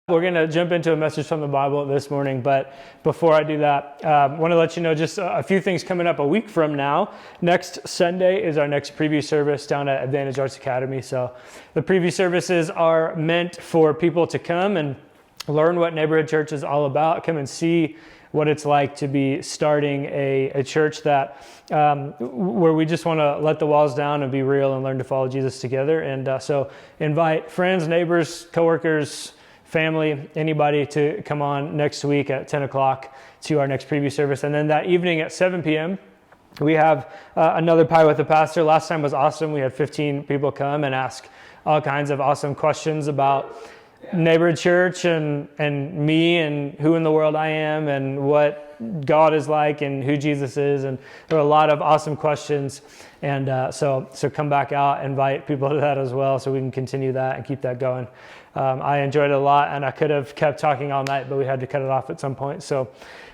We're going to jump into a message from the Bible this morning, but before I do that, I want to let you know just a few things coming up a week from now. Next Sunday is our next preview service down at Advantage Arts Academy. So the preview services are meant for people to come and learn what Neighborhood Church is all about, come and see what it's like to be starting a church that where we just want to let the walls down and be real and learn to follow Jesus together. And so invite friends, neighbors, coworkers, family, anybody to come on next week at 10 o'clock to our next preview service. And then that evening at 7 p.m., we have another Pie with the Pastor. Last time was awesome. We had 15 people come and ask all kinds of awesome questions about Neighborhood Church and me and who in the world I am and what God is like and who Jesus is. And there were a lot of awesome questions. And so come back out, invite people to that as well so we can continue that and keep that going. I enjoyed it a lot, and I could have kept talking all night, but we had to cut it off at some point. So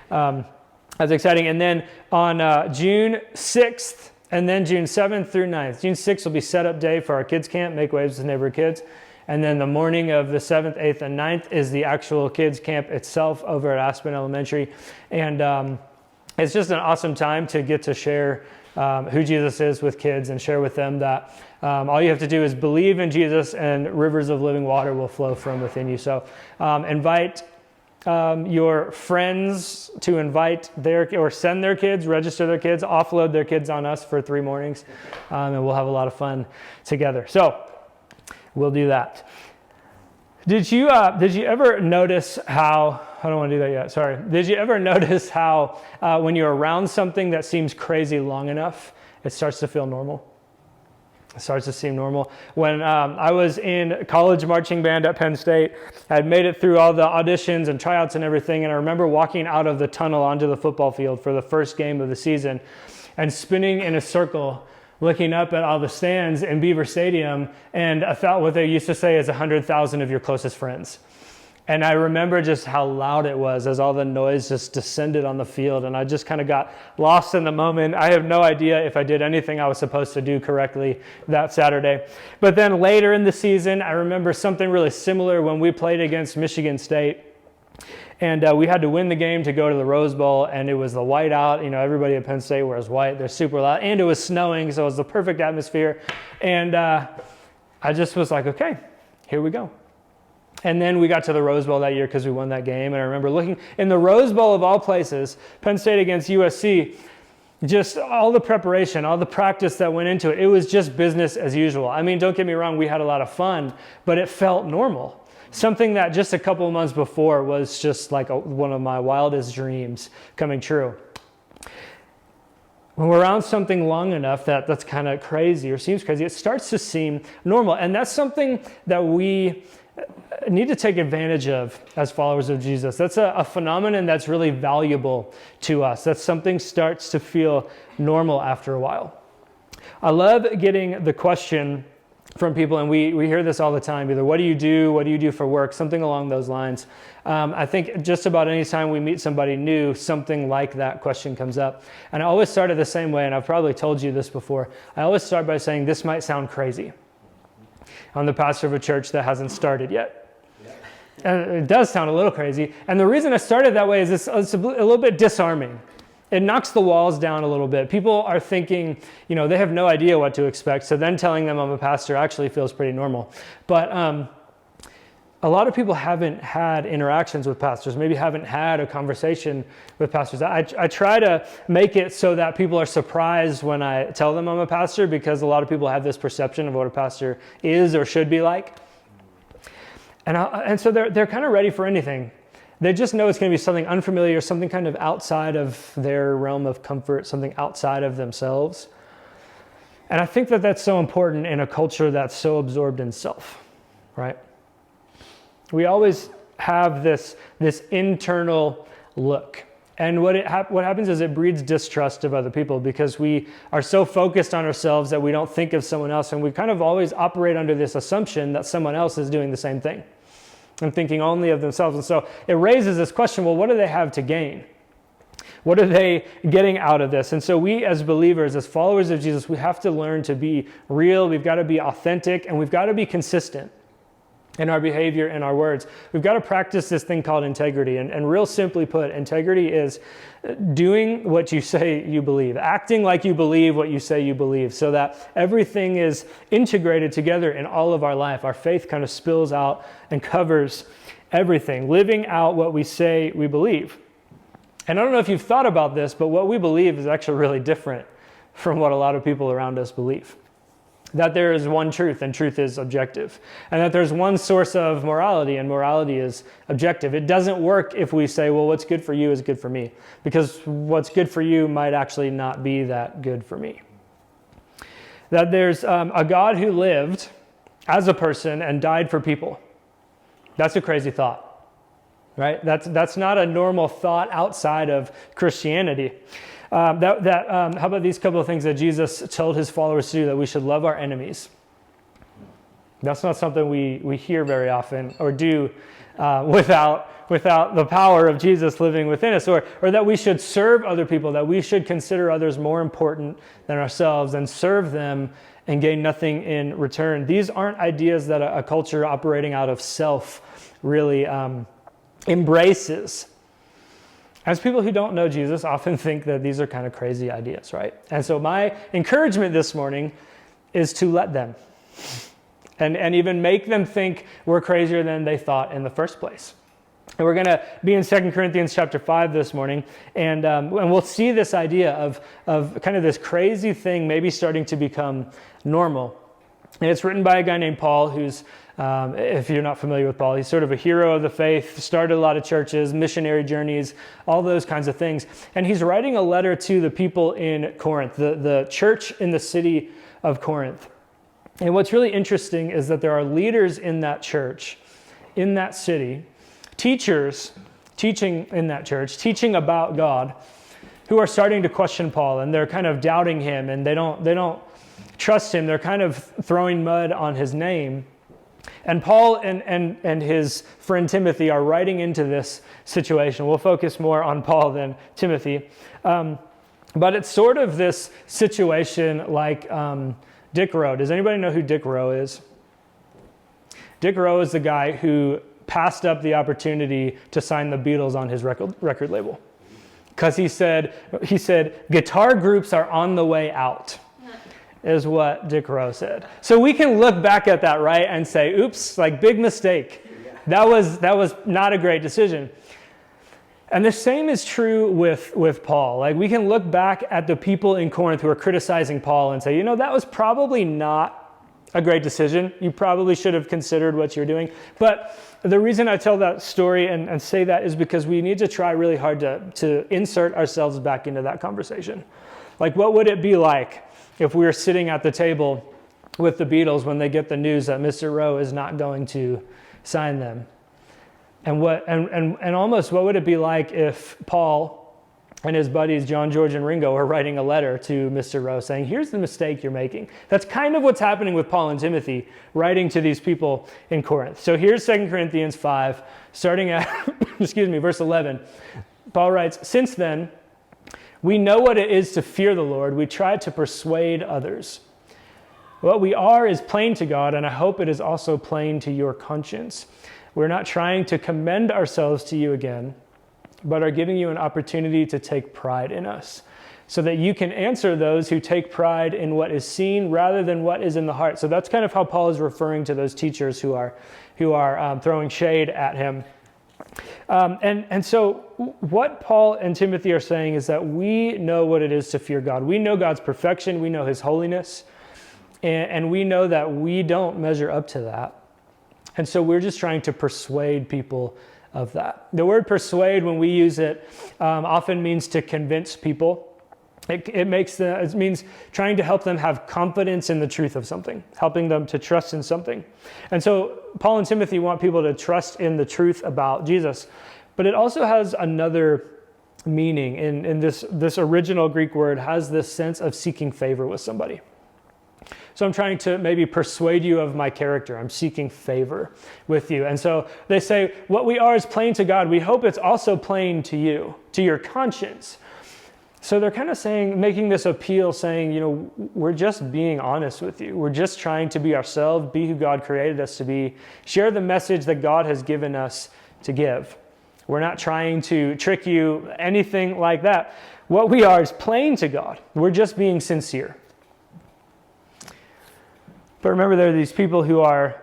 that's exciting. And then on June 6th and then June 7th through 9th, June 6th will be setup day for our kids camp, Make Waves with Neighborhood Kids. And then the morning of the 7th, 8th, and 9th is the actual kids camp itself over at Aspen Elementary. And it's just an awesome time to get to share who Jesus is with kids and share with them that all you have to do is believe in Jesus and rivers of living water will flow from within you. So invite your friends to invite or send their kids, register their kids, offload their kids on us for 3 mornings, and we'll have a lot of fun together. So we'll do that. Did you ever notice how, I don't want to do that yet, sorry. Did you ever notice how when you're around something that seems crazy long enough, it starts to feel normal? It starts to seem normal. When I was in college marching band at Penn State, I had made it through all the auditions and tryouts and everything, and I remember walking out of the tunnel onto the football field for the first game of the season and spinning in a circle, looking up at all the stands in Beaver Stadium, and I felt what they used to say is 100,000 of your closest friends. And I remember just how loud it was as all the noise just descended on the field, and I just kind of got lost in the moment. I have no idea if I did anything I was supposed to do correctly that Saturday. But then later in the season, I remember something really similar when we played against Michigan State. And we had to win the game to go to the Rose Bowl, and it was the white out. You know, everybody at Penn State wears white. They're super loud. And it was snowing, so it was the perfect atmosphere. And I just was like, okay, here we go. And then we got to the Rose Bowl that year because we won that game. And I remember looking in the Rose Bowl of all places, Penn State against USC, just all the preparation, all the practice that went into it. It was just business as usual. I mean, don't get me wrong, we had a lot of fun, but it felt normal. Something that just a couple of months before was just like one of my wildest dreams coming true. When we're around something long enough that's kind of crazy or seems crazy, it starts to seem normal. And that's something that we need to take advantage of as followers of Jesus. That's a phenomenon that's really valuable to us. That something starts to feel normal after a while. I love getting the question from people, and we hear this all the time, either what do you do for work, something along those lines. I think just about any time we meet somebody new, something like that question comes up. And I always start it the same way, and I've probably told you this before. I always start by saying, this might sound crazy. I'm the pastor of a church that hasn't started yet. And it does sound a little crazy. And the reason I started that way is it's a little bit disarming. It knocks the walls down a little bit. People are thinking, they have no idea what to expect. So then telling them I'm a pastor actually feels pretty normal. But a lot of people haven't had interactions with pastors, maybe haven't had a conversation with pastors. I try to make it so that people are surprised when I tell them I'm a pastor, because a lot of people have this perception of what a pastor is or should be like. And so they're kind of ready for anything. They just know it's going to be something unfamiliar, something kind of outside of their realm of comfort, something outside of themselves. And I think that that's so important in a culture that's so absorbed in self, right? We always have this internal look. And what happens is it breeds distrust of other people, because we are so focused on ourselves that we don't think of someone else. And we kind of always operate under this assumption that someone else is doing the same thing and thinking only of themselves. And so it raises this question, well, what do they have to gain? What are they getting out of this? And so we as believers, as followers of Jesus, we have to learn to be real. We've got to be authentic, and we've got to be consistent. in our behavior and our words. We've got to practice this thing called integrity. And real simply put, integrity is doing what you say you believe, acting like you believe what you say you believe, so that everything is integrated together in all of our life. Our faith kind of spills out and covers everything, living out what we say we believe. And I don't know if you've thought about this, but what we believe is actually really different from what a lot of people around us believe. That there is one truth, and truth is objective. And that there's one source of morality, and morality is objective. It doesn't work if we say, well, what's good for you is good for me. Because what's good for you might actually not be that good for me. That there's a God who lived as a person and died for people. That's a crazy thought, right? That's not a normal thought outside of Christianity. How about these couple of things that Jesus told his followers to do, that we should love our enemies? That's not something we hear very often or do without the power of Jesus living within us, or that we should serve other people, that we should consider others more important than ourselves and serve them and gain nothing in return. These aren't ideas that a culture operating out of self really embraces. As people who don't know Jesus often think that these are kind of crazy ideas, right? And so my encouragement this morning is to let them, and even make them think we're crazier than they thought in the first place. And we're going to be in 2 Corinthians chapter 5 this morning, and we'll see this idea of kind of this crazy thing maybe starting to become normal. And it's written by a guy named Paul, who's, if you're not familiar with Paul, he's sort of a hero of the faith, started a lot of churches, missionary journeys, all those kinds of things. And he's writing a letter to the people in Corinth, the church in the city of Corinth. And what's really interesting is that there are leaders in that church, in that city, teachers teaching in that church, teaching about God, who are starting to question Paul, and they're kind of doubting him, and they don't trust him. They're kind of throwing mud on his name. And Paul and his friend Timothy are writing into this situation. We'll focus more on Paul than Timothy. But it's sort of this situation like Dick Rowe. Does anybody know who Dick Rowe is? Dick Rowe is the guy who passed up the opportunity to sign the Beatles on his record label. Because he said, guitar groups are on the way out, is what Dick Rowe said. So we can look back at that, right, and say, oops, like big mistake. That was not a great decision. And the same is true with Paul. Like we can look back at the people in Corinth who are criticizing Paul and say, that was probably not a great decision. You probably should have considered what you're doing. But the reason I tell that story and say that is because we need to try really hard to insert ourselves back into that conversation. Like what would it be like if we were sitting at the table with the Beatles when they get the news that Mr. Rowe is not going to sign them? And almost what would it be like if Paul and his buddies John, George, and Ringo are writing a letter to Mr. Rowe saying, here's the mistake you're making. That's kind of what's happening with Paul and Timothy writing to these people in Corinth. So here's 2 Corinthians 5, starting at, verse 11. Paul writes, since then, we know what it is to fear the Lord. We try to persuade others. What we are is plain to God, and I hope it is also plain to your conscience. We're not trying to commend ourselves to you again, but are giving you an opportunity to take pride in us, so that you can answer those who take pride in what is seen rather than what is in the heart. So that's kind of how Paul is referring to those teachers who are throwing shade at him. And so what Paul and Timothy are saying is that we know what it is to fear God. We know God's perfection. We know his holiness. And we know that we don't measure up to that. And so we're just trying to persuade people of that. The word persuade, when we use it, often means to convince people. It means trying to help them have confidence in the truth of something, helping them to trust in something. And so Paul and Timothy want people to trust in the truth about Jesus. But it also has another meaning. In this original Greek word has this sense of seeking favor with somebody. So I'm trying to maybe persuade you of my character. I'm seeking favor with you. And so they say, what we are is plain to God. We hope it's also plain to you, to your conscience. So they're kind of saying, making this appeal, saying, we're just being honest with you. We're just trying to be ourselves, be who God created us to be, share the message that God has given us to give. We're not trying to trick you, anything like that. What we are is plain to God. We're just being sincere. But remember, there are these people who are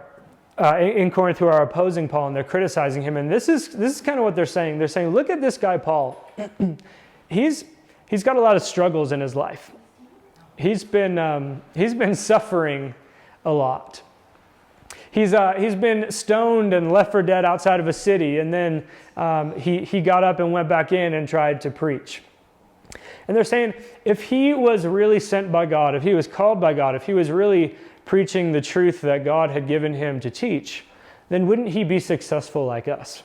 in Corinth who are opposing Paul, and they're criticizing him. And this is kind of what they're saying. They're saying, look at this guy, Paul. He's got a lot of struggles in his life. He's been suffering a lot. He's been stoned and left for dead outside of a city, and then he got up and went back in and tried to preach. And they're saying, if he was really sent by God, if he was called by God, if he was really preaching the truth that God had given him to teach, then wouldn't he be successful like us?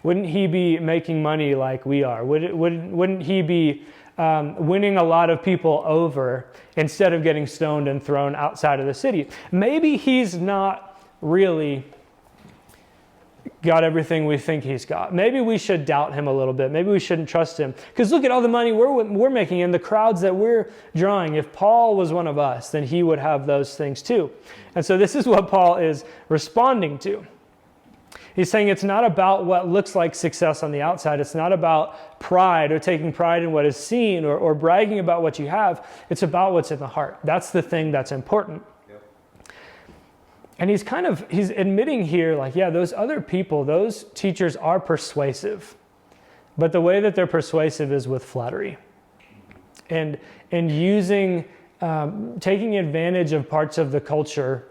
Wouldn't he be making money like we are? Wouldn't he be winning a lot of people over instead of getting stoned and thrown outside of the city? Maybe he's not really got everything we think he's got. Maybe we should doubt him a little bit. Maybe we shouldn't trust him. Because look at all the money we're making and the crowds that we're drawing. If Paul was one of us, then he would have those things too. And so this is what Paul is responding to. He's saying it's not about what looks like success on the outside. It's not about pride or taking pride in what is seen or bragging about what you have. It's about what's in the heart. That's the thing that's important. Yep. And he's admitting here, like, yeah, those other people, those teachers are persuasive. But the way that they're persuasive is with flattery. And using, taking advantage of parts of the culture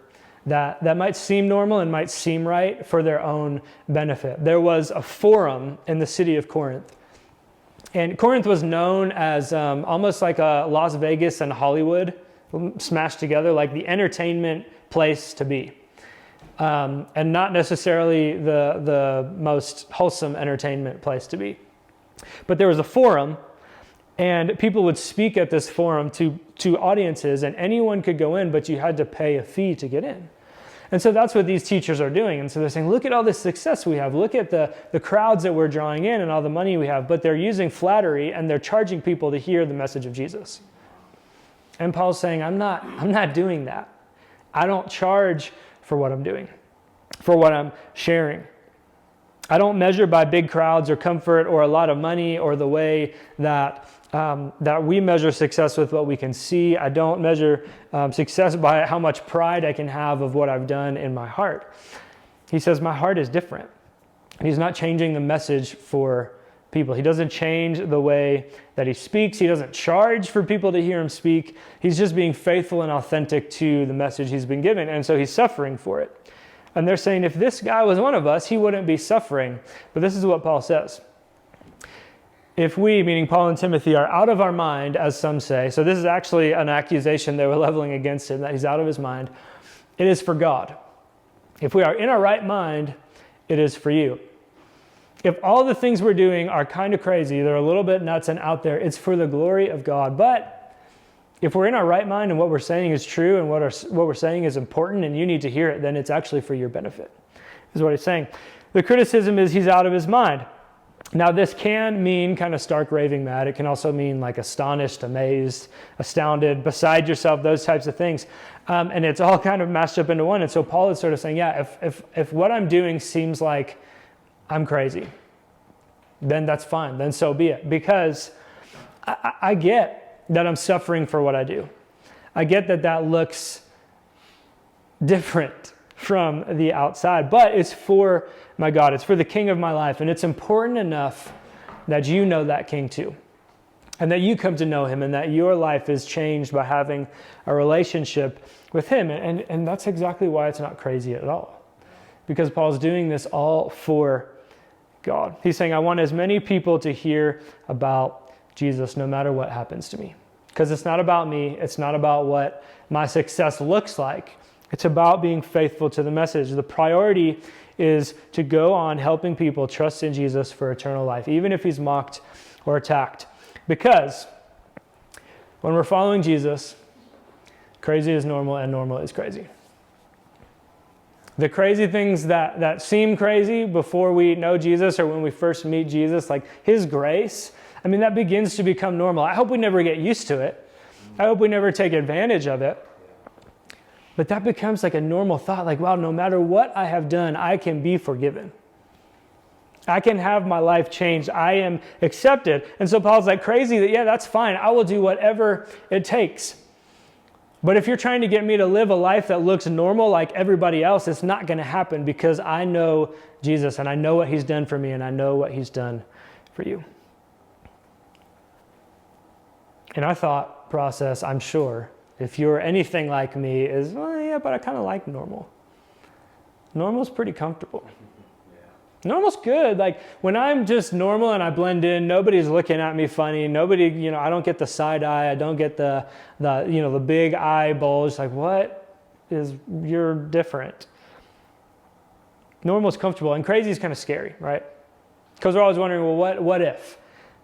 that might seem normal and might seem right for their own benefit. There was a forum in the city of Corinth. And Corinth was known as almost like a Las Vegas and Hollywood smashed together, like the entertainment place to be. And not necessarily the most wholesome entertainment place to be. But there was a forum, and people would speak at this forum to audiences, and anyone could go in, but you had to pay a fee to get in. And so that's what these teachers are doing. And so they're saying, look at all this success we have. Look at the crowds that we're drawing in and all the money we have. But they're using flattery, and they're charging people to hear the message of Jesus. And Paul's saying, I'm not doing that. I don't charge for what I'm doing, for what I'm sharing. I don't measure by big crowds or comfort or a lot of money or the way that we measure success with what we can see. I don't measure success by how much pride I can have of what I've done in my heart. He says my heart is different. And he's not changing the message for people. He doesn't change the way that he speaks. He doesn't charge for people to hear him speak. He's just being faithful and authentic to the message he's been given. And so he's suffering for it. And they're saying if this guy was one of us, he wouldn't be suffering. But this is what Paul says. If we, meaning Paul and Timothy, are out of our mind, as some say, so this is actually an accusation they were leveling against him, that he's out of his mind, it is for God. If we are in our right mind, it is for you. If all the things we're doing are kind of crazy, they're a little bit nuts and out there, it's for the glory of God. But if we're in our right mind and what we're saying is true and what we're saying is important and you need to hear it, then it's actually for your benefit, is what he's saying. The criticism is he's out of his mind. Now, this can mean kind of stark raving mad. It can also mean like astonished, amazed, astounded, beside yourself, those types of things. And it's all kind of mashed up into one. And so Paul is sort of saying, yeah, if what I'm doing seems like I'm crazy, then that's fine. Then so be it. Because I get that I'm suffering for what I do. I get that looks different from the outside, but it's for my God. It's for the King of my life. And it's important enough that you know that King too. And that you come to know him and that your life is changed by having a relationship with him. And that's exactly why it's not crazy at all. Because Paul's doing this all for God. He's saying, I want as many people to hear about Jesus no matter what happens to me. Because it's not about me. It's not about what my success looks like. It's about being faithful to the message. The priority is to go on helping people trust in Jesus for eternal life, even if he's mocked or attacked. Because when we're following Jesus, crazy is normal and normal is crazy. The crazy things that seem crazy before we know Jesus or when we first meet Jesus, like his grace, I mean, that begins to become normal. I hope we never get used to it. I hope we never take advantage of it. But that becomes like a normal thought, like, wow, no matter what I have done, I can be forgiven. I can have my life changed. I am accepted. And so Paul's like, crazy that, yeah, that's fine. I will do whatever it takes. But if you're trying to get me to live a life that looks normal like everybody else, it's not going to happen because I know Jesus and I know what he's done for me and I know what he's done for you. And our thought process, I'm sure, if you're anything like me, is, well, yeah, but I kind of like normal. Normal's pretty comfortable. Normal's good. Like when I'm just normal and I blend in, nobody's looking at me funny. Nobody, I don't get the side eye. I don't get the big eye bulge. Like you're different. Normal's comfortable and crazy is kind of scary, right? Because we're always wondering, well, what if?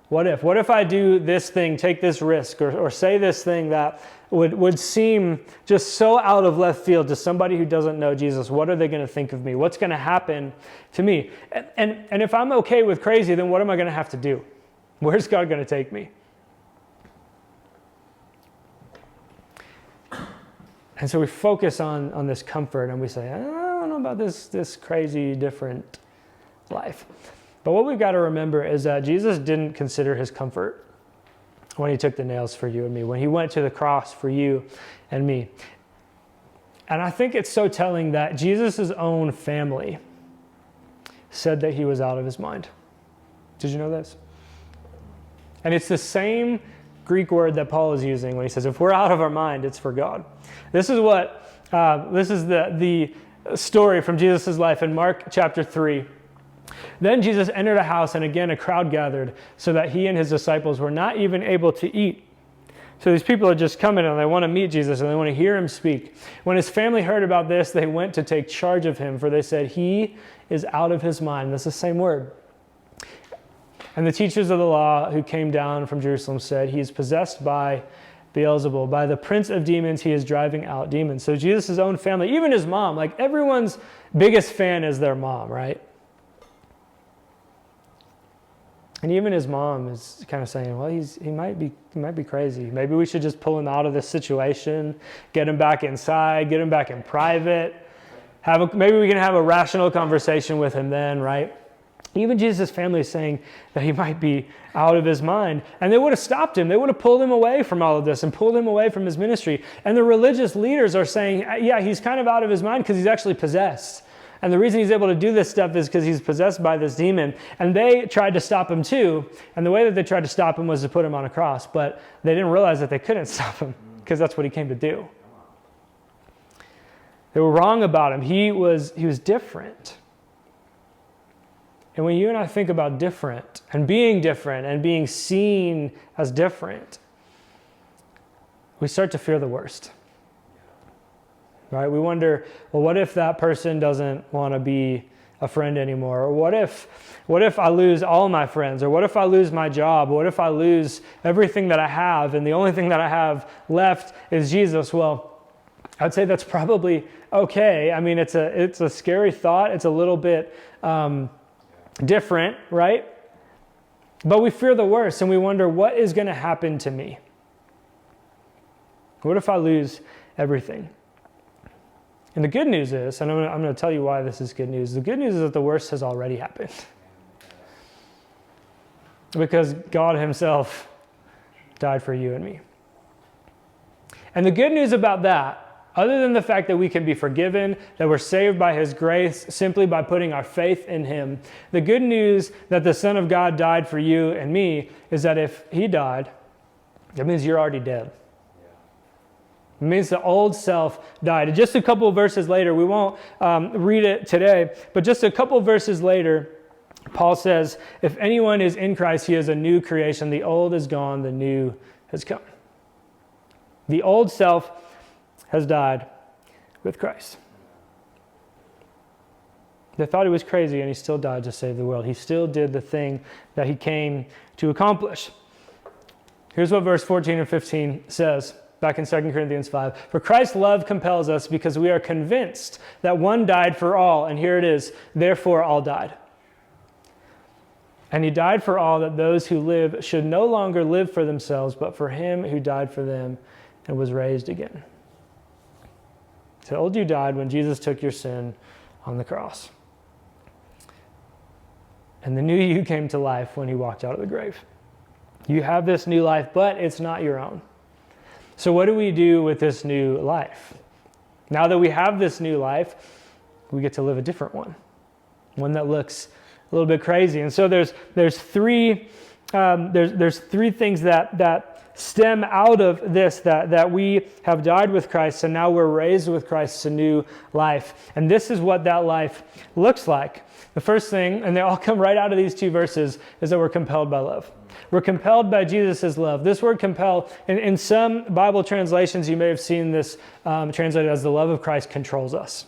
What if I do this thing, take this risk, or say this thing that would seem just so out of left field to somebody who doesn't know Jesus? What are they going to think of me? What's going to happen to me? And if I'm okay with crazy, then what am I going to have to do? Where's God going to take me? And so we focus on this comfort and we say, I don't know about this crazy, different life. But what we've got to remember is that Jesus didn't consider his comfort when he took the nails for you and me, when he went to the cross for you and me. And I think it's so telling that Jesus' own family said that he was out of his mind. Did you know this? And it's the same Greek word that Paul is using when he says, if we're out of our mind, it's for God. This is the story from Jesus' life in Mark chapter 3. Then Jesus entered a house, and again a crowd gathered, so that he and his disciples were not even able to eat. So these people are just coming, and they want to meet Jesus, and they want to hear him speak. When his family heard about this, they went to take charge of him, for they said, he is out of his mind. That's the same word. And the teachers of the law who came down from Jerusalem said, he is possessed by Beelzebul. By the prince of demons, he is driving out demons. So Jesus' own family, even his mom, like everyone's biggest fan is their mom, right? And even his mom is kind of saying, well, he might be crazy. Maybe we should just pull him out of this situation, get him back inside, get him back in private. Maybe we can have a rational conversation with him then, right? Even Jesus' family is saying that he might be out of his mind. And they would have stopped him. They would have pulled him away from all of this and pulled him away from his ministry. And the religious leaders are saying, yeah, he's kind of out of his mind because he's actually possessed. And the reason he's able to do this stuff is because he's possessed by this demon. And they tried to stop him too. And the way that they tried to stop him was to put him on a cross. But they didn't realize that they couldn't stop him because that's what he came to do. They were wrong about him. He was different. And when you and I think about different and being seen as different, we start to fear the worst. Right? We wonder, well, what if that person doesn't want to be a friend anymore? Or what if I lose all my friends? Or what if I lose my job? What if I lose everything that I have and the only thing that I have left is Jesus? Well, I'd say that's probably okay. I mean, it's a scary thought. It's a little bit different, right? But we fear the worst and we wonder, what is going to happen to me? What if I lose everything? And the good news is, and I'm going to tell you why this is good news. The good news is that the worst has already happened. Because God himself died for you and me. And the good news about that, other than the fact that we can be forgiven, that we're saved by his grace simply by putting our faith in him, the good news that the Son of God died for you and me is that if he died, that means you're already dead. It means the old self died. And just a couple of verses later, we won't read it today, but just a couple of verses later, Paul says, if anyone is in Christ, he is a new creation. The old is gone, the new has come. The old self has died with Christ. They thought he was crazy, and he still died to save the world. He still did the thing that he came to accomplish. Here's what verse 14 and 15 says. Back in 2 Corinthians 5. For Christ's love compels us because we are convinced that one died for all. And here it is. Therefore, all died. And he died for all, that those who live should no longer live for themselves, but for him who died for them and was raised again. The old you died when Jesus took your sin on the cross. And the new you came to life when he walked out of the grave. You have this new life, but it's not your own. So what do we do with this new life? Now that we have this new life, we get to live a different one. One that looks a little bit crazy. And so there's three things that stem out of this, that we have died with Christ and now we're raised with Christ to new life. And this is what that life looks like. The first thing, and they all come right out of these two verses, is that we're compelled by love. We're compelled by Jesus' love. This word compel, in some Bible translations, you may have seen this translated as the love of Christ controls us.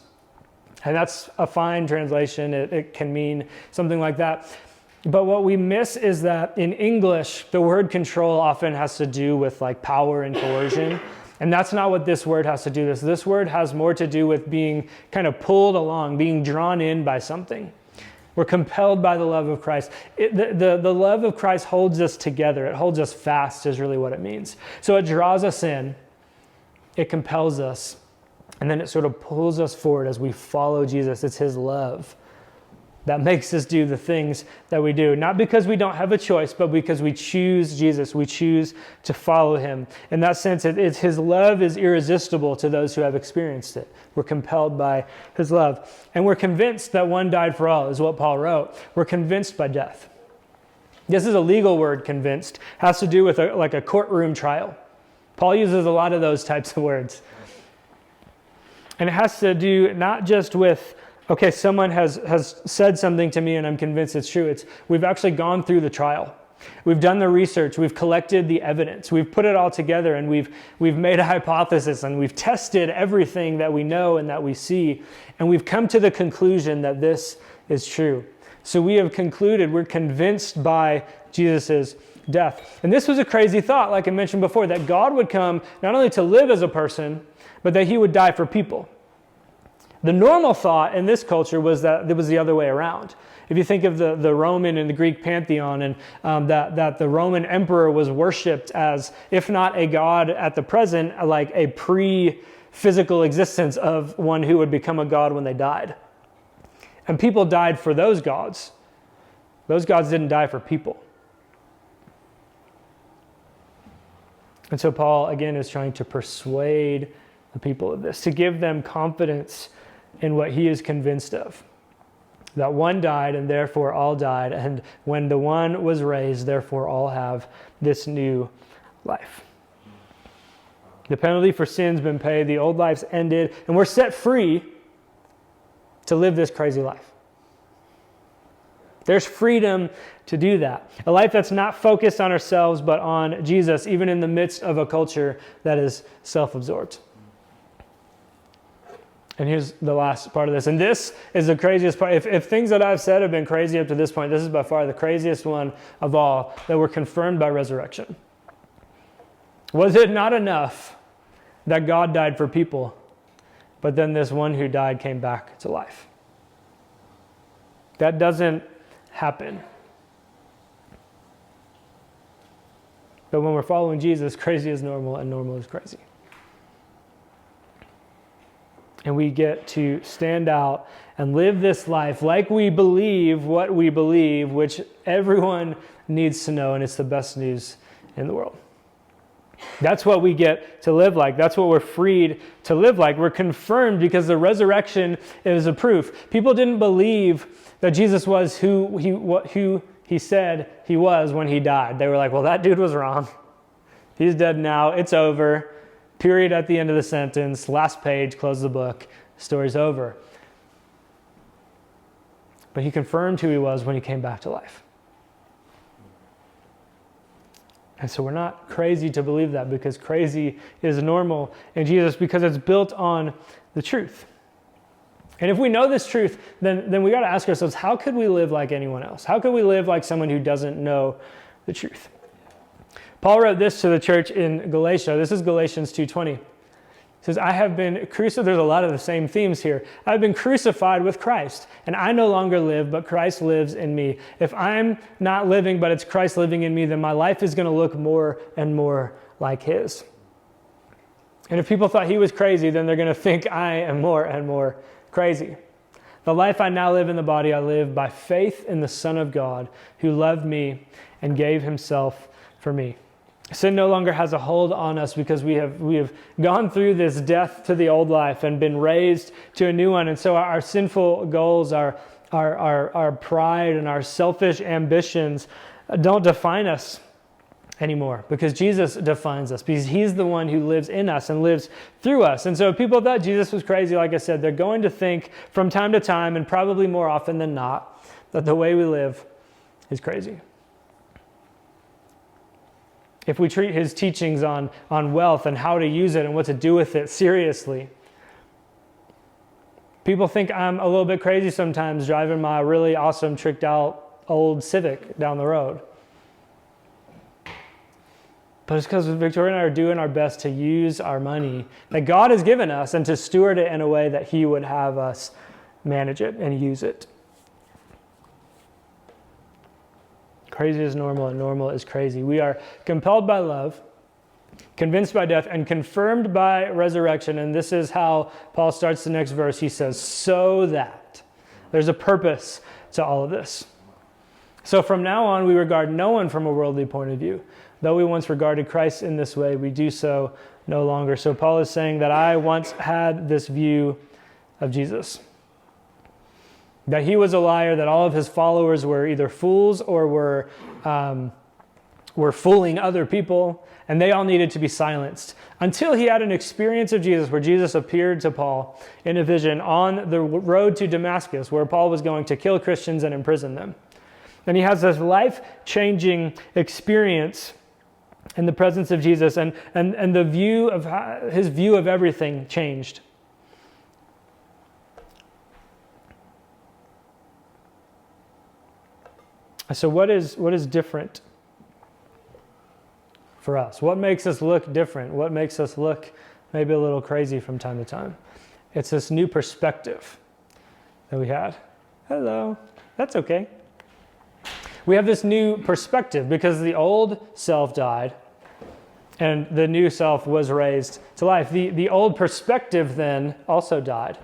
And that's a fine translation. It can mean something like that. But what we miss is that in English, the word control often has to do with like power and coercion. And that's not what this word has to do with. This word has more to do with being kind of pulled along, being drawn in by something. We're compelled by the love of Christ. The love of Christ holds us together. It holds us fast is really what it means. So it draws us in. It compels us. And then it sort of pulls us forward as we follow Jesus. It's his love that makes us do the things that we do. Not because we don't have a choice, but because we choose Jesus. We choose to follow him. In that sense, it's his love is irresistible to those who have experienced it. We're compelled by his love. And we're convinced that one died for all, is what Paul wrote. We're convinced by death. This is a legal word, convinced. It has to do with like a courtroom trial. Paul uses a lot of those types of words. And it has to do not just with, okay, someone has said something to me and I'm convinced it's true. We've actually gone through the trial. We've done the research. We've collected the evidence. We've put it all together and we've made a hypothesis and we've tested everything that we know and that we see. And we've come to the conclusion that this is true. So we have concluded, we're convinced by Jesus' death. And this was a crazy thought, like I mentioned before, that God would come not only to live as a person, but that he would die for people. The normal thought in this culture was that it was the other way around. If you think of the Roman and the Greek pantheon, and that the Roman emperor was worshipped as, if not a god at the present, like a pre-physical existence of one who would become a god when they died. And people died for those gods. Those gods didn't die for people. And so Paul, again, is trying to persuade the people of this, to give them confidence in what he is convinced of. That one died and therefore all died, and when the one was raised, therefore all have this new life. The penalty for sin's been paid, the old life's ended, and we're set free to live this crazy life. There's freedom to do that. A life that's not focused on ourselves, but on Jesus, even in the midst of a culture that is self-absorbed. And here's the last part of this. And this is the craziest part. If things that I've said have been crazy up to this point, this is by far the craziest one of all, that we're confirmed by resurrection. Was it not enough that God died for people, but then this one who died came back to life? That doesn't happen. But when we're following Jesus, crazy is normal and normal is crazy. And we get to stand out and live this life like we believe what we believe, which everyone needs to know, and it's the best news in the world. That's what we get to live like. That's what we're freed to live like. We're confirmed because the resurrection is a proof. People didn't believe that Jesus was who he said he was when he died. They were like, well, that dude was wrong. He's dead now. It's over. Period at the end of the sentence. Last page, close the book. Story's over. But he confirmed who he was when he came back to life. And so we're not crazy to believe that, because crazy is normal in Jesus, because it's built on the truth. And if we know this truth, then we got to ask ourselves, how could we live like anyone else? How could we live like someone who doesn't know the truth? Paul wrote this to the church in Galatia. This is Galatians 2:20. He says, I have been crucified. There's a lot of the same themes here. I've been crucified with Christ, and I no longer live, but Christ lives in me. If I'm not living, but it's Christ living in me, then my life is going to look more and more like his. And if people thought he was crazy, then they're going to think I am more and more crazy. The life I now live in the body, I live by faith in the Son of God, who loved me and gave himself for me. Sin no longer has a hold on us because we have gone through this death to the old life and been raised to a new one. And so our sinful goals, our pride and our selfish ambitions don't define us anymore, because Jesus defines us, because he's the one who lives in us and lives through us. And so if people thought Jesus was crazy, like I said, they're going to think from time to time, and probably more often than not, that the way we live is crazy. If we treat his teachings on wealth and how to use it and what to do with it seriously, people think I'm a little bit crazy sometimes driving my really awesome tricked out old Civic down the road. But it's because Victoria and I are doing our best to use our money that God has given us and to steward it in a way that he would have us manage it and use it. Crazy is normal and normal is crazy. We are compelled by love, convinced by death, and confirmed by resurrection. And this is how Paul starts the next verse. He says, so that. There's a purpose to all of this. So from now on, we regard no one from a worldly point of view. Though we once regarded Christ in this way, we do so no longer. So Paul is saying that I once had this view of Jesus, that he was a liar, that all of his followers were either fools or were fooling other people, and they all needed to be silenced. Until he had an experience of Jesus where Jesus appeared to Paul in a vision on the road to Damascus, where Paul was going to kill Christians and imprison them. And he has this life-changing experience in the presence of Jesus, and the view of his view of everything changed. So what is different for us? What makes us look different? What makes us look maybe a little crazy from time to time? It's this new perspective that we had. Hello, that's okay. We have this new perspective because the old self died and the new self was raised to life. The old perspective then also died,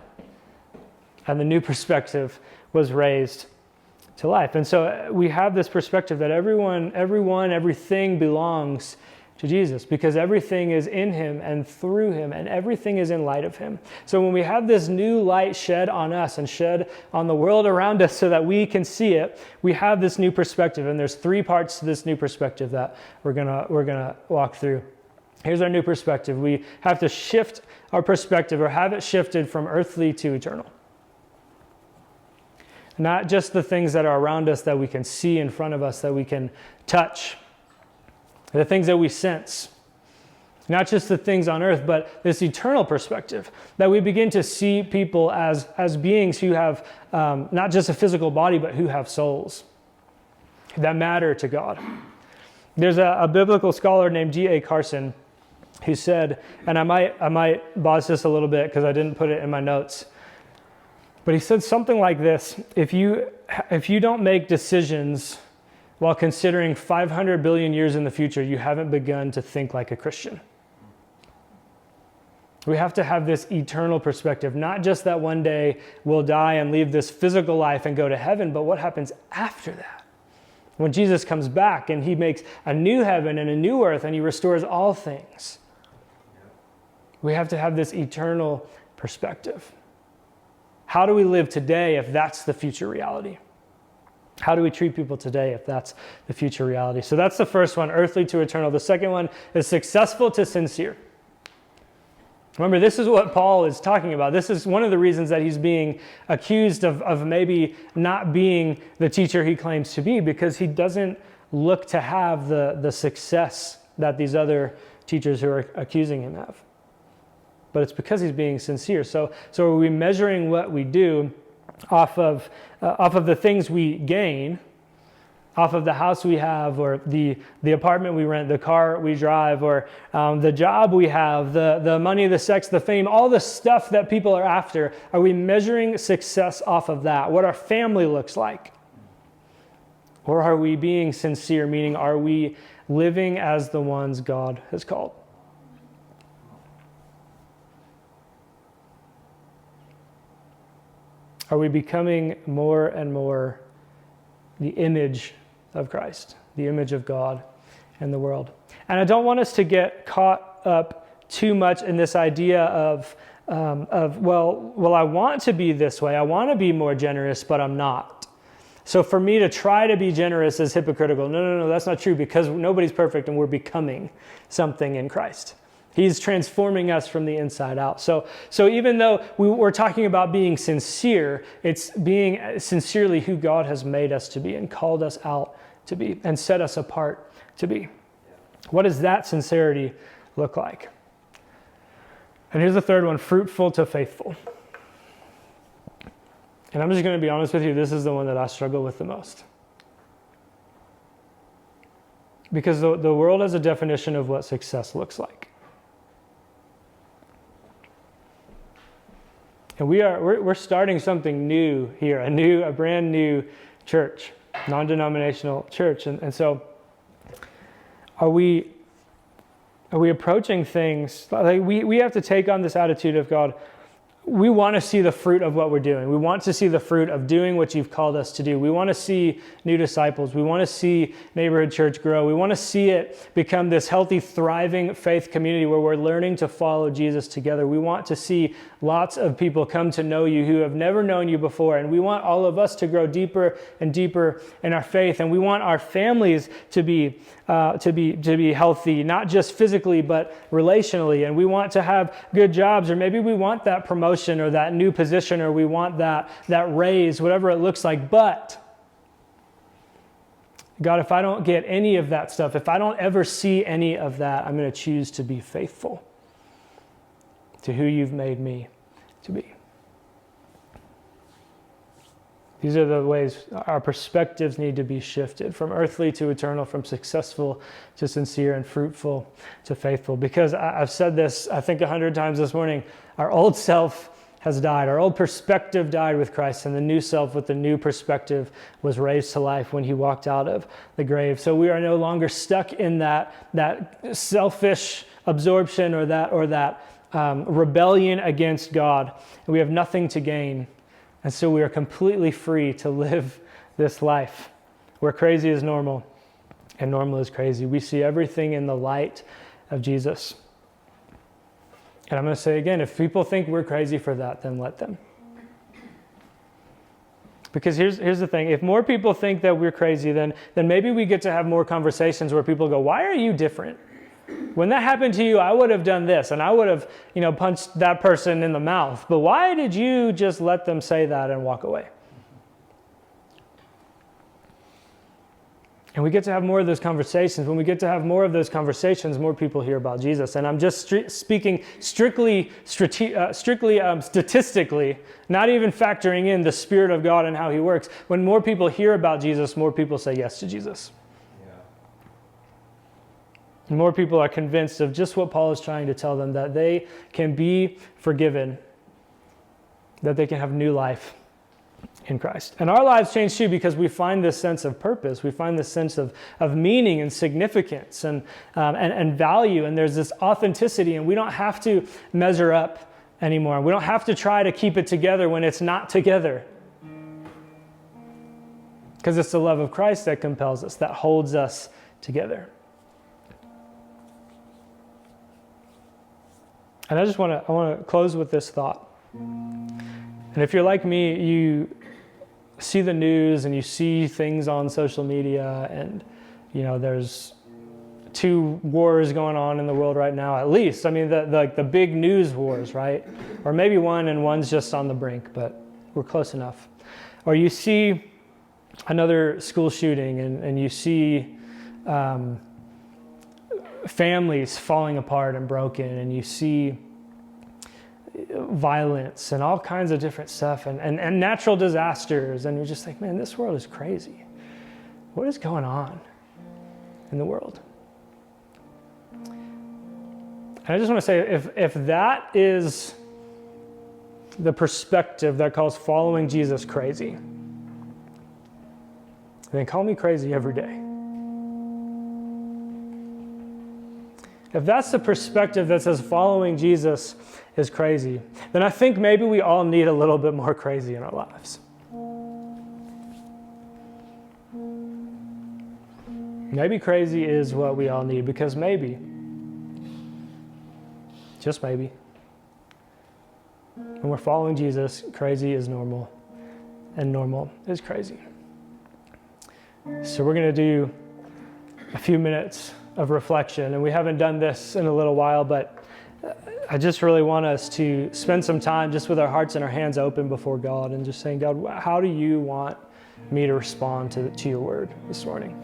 and the new perspective was raised to life. And so we have this perspective that everything belongs to Jesus, because everything is in him and through him, and everything is in light of him. So when we have this new light shed on us and shed on the world around us so that we can see it, we have this new perspective. And there's three parts to this new perspective that we're gonna walk through. Here's our new perspective. We have to shift our perspective, or have it shifted from earthly to eternal. Not just the things that are around us that we can see in front of us, that we can touch, the things that we sense. Not just the things on earth, but this eternal perspective, that we begin to see people as beings who have not just a physical body, but who have souls that matter to God. There's a biblical scholar named D.A. Carson who said, and I might boss this a little bit because I didn't put it in my notes, but he said something like this: if you don't make decisions while considering 500 billion years in the future, you haven't begun to think like a Christian. We have to have this eternal perspective, not just that one day we'll die and leave this physical life and go to heaven, but what happens after that? When Jesus comes back and he makes a new heaven and a new earth and he restores all things. We have to have this eternal perspective. How do we live today if that's the future reality? How do we treat people today if that's the future reality? So that's the first one, earthly to eternal. The second one is successful to sincere. Remember, this is what Paul is talking about. This is one of the reasons that he's being accused of maybe not being the teacher he claims to be, because he doesn't look to have the success that these other teachers who are accusing him have. But it's because he's being sincere. So are we measuring what we do off of the things we gain, off of the house we have, or the apartment we rent, the car we drive, or the job we have, the money, the sex, the fame, all the stuff that people are after? Are we measuring success off of that? What our family looks like? Or are we being sincere, meaning are we living as the ones God has called? Are we becoming more and more the image of Christ, the image of God in the world? And I don't want us to get caught up too much in this idea of well, I want to be this way. I want to be more generous, but I'm not. So for me to try to be generous is hypocritical. No, that's not true, because nobody's perfect and we're becoming something in Christ. He's transforming us from the inside out. So even though we're talking about being sincere, it's being sincerely who God has made us to be and called us out to be and set us apart to be. What does that sincerity look like? And here's the third one: fruitful to faithful. And I'm just going to be honest with you, this is the one that I struggle with the most. Because the world has a definition of what success looks like. And we're starting something new here, a brand new church, non-denominational church. And so are we approaching things, like we have to take on this attitude of, God, we want to see the fruit of what we're doing. We want to see the fruit of doing what you've called us to do. We want to see new disciples. We want to see Neighborhood Church grow. We want to see it become this healthy, thriving faith community where we're learning to follow Jesus together. We want to see lots of people come to know you who have never known you before. And we want all of us to grow deeper and deeper in our faith. And we want our families to be healthy, not just physically, but relationally. And we want to have good jobs, or maybe we want that promotion or that new position, or we want that raise, whatever it looks like. But God, if I don't get any of that stuff, if I don't ever see any of that, I'm going to choose to be faithful to who you've made me to be. These are the ways our perspectives need to be shifted from earthly to eternal, from successful to sincere, and fruitful to faithful. Because I've said this, I think 100 times this morning, our old self has died. Our old perspective died with Christ, and the new self with the new perspective was raised to life when he walked out of the grave. So we are no longer stuck in that selfish absorption or that rebellion against God. And we have nothing to gain. And so we are completely free to live this life where crazy is normal and normal is crazy. We see everything in the light of Jesus. And I'm going to say again, if people think we're crazy for that, then let them. Because here's the thing. If more people think that we're crazy, then maybe we get to have more conversations where people go, why are you different? When that happened to you, I would have done this, and I would have, punched that person in the mouth. But why did you just let them say that and walk away? And we get to have more of those conversations. When we get to have more of those conversations, more people hear about Jesus. And I'm just speaking strictly statistically, not even factoring in the Spirit of God and how he works. When more people hear about Jesus, more people say yes to Jesus. And more people are convinced of just what Paul is trying to tell them, that they can be forgiven, that they can have new life in Christ. And our lives change too, because we find this sense of purpose. We find this sense of meaning and significance and value. And there's this authenticity, and we don't have to measure up anymore. We don't have to try to keep it together when it's not together. Because it's the love of Christ that compels us, that holds us together. And I want to close with this thought. And if you're like me, you see the news and you see things on social media, and there's 2 wars going on in the world right now, at least. I mean, the big news wars, right? Or maybe one, and one's just on the brink, but we're close enough. Or you see another school shooting, and you see families falling apart and broken, and you see violence and all kinds of different stuff and natural disasters, and you're just like, man, this world is crazy. what is going on in the world? And I just want to say, if that is the perspective that calls following Jesus crazy, then call me crazy every day. If that's the perspective that says following Jesus is crazy, then I think maybe we all need a little bit more crazy in our lives. Maybe crazy is what we all need, because maybe, just maybe, when we're following Jesus, crazy is normal, and normal is crazy. So we're going to do a few minutes of reflection, and we haven't done this in a little while, but I just really want us to spend some time just with our hearts and our hands open before God and just saying, God, how do you want me to respond to your word this morning?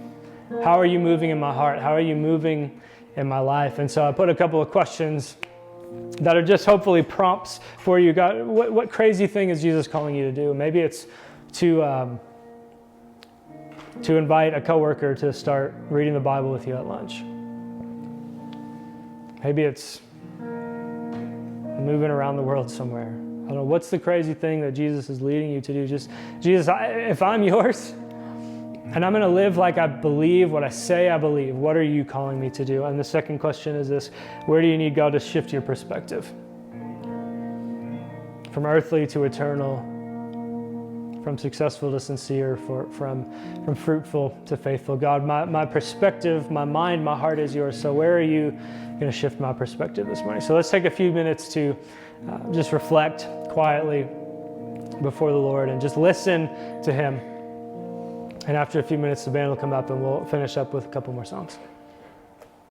How are you moving in my heart? How are you moving in my life? And so I put a couple of questions that are just hopefully prompts for you. God, what crazy thing is Jesus calling you to do? Maybe it's to invite a coworker to start reading the Bible with you at lunch. Maybe it's moving around the world somewhere. I don't know, what's the crazy thing that Jesus is leading you to do? Just, Jesus, if I'm yours and I'm going to live like I believe what I say I believe, what are you calling me to do? And the second question is this: where do you need God to shift your perspective? From earthly to eternal, from successful to sincere, from fruitful to faithful. God, my perspective, my mind, my heart is yours. So where are you going to shift my perspective this morning? So let's take a few minutes to just reflect quietly before the Lord and just listen to him. And after a few minutes, the band will come up and we'll finish up with a couple more songs.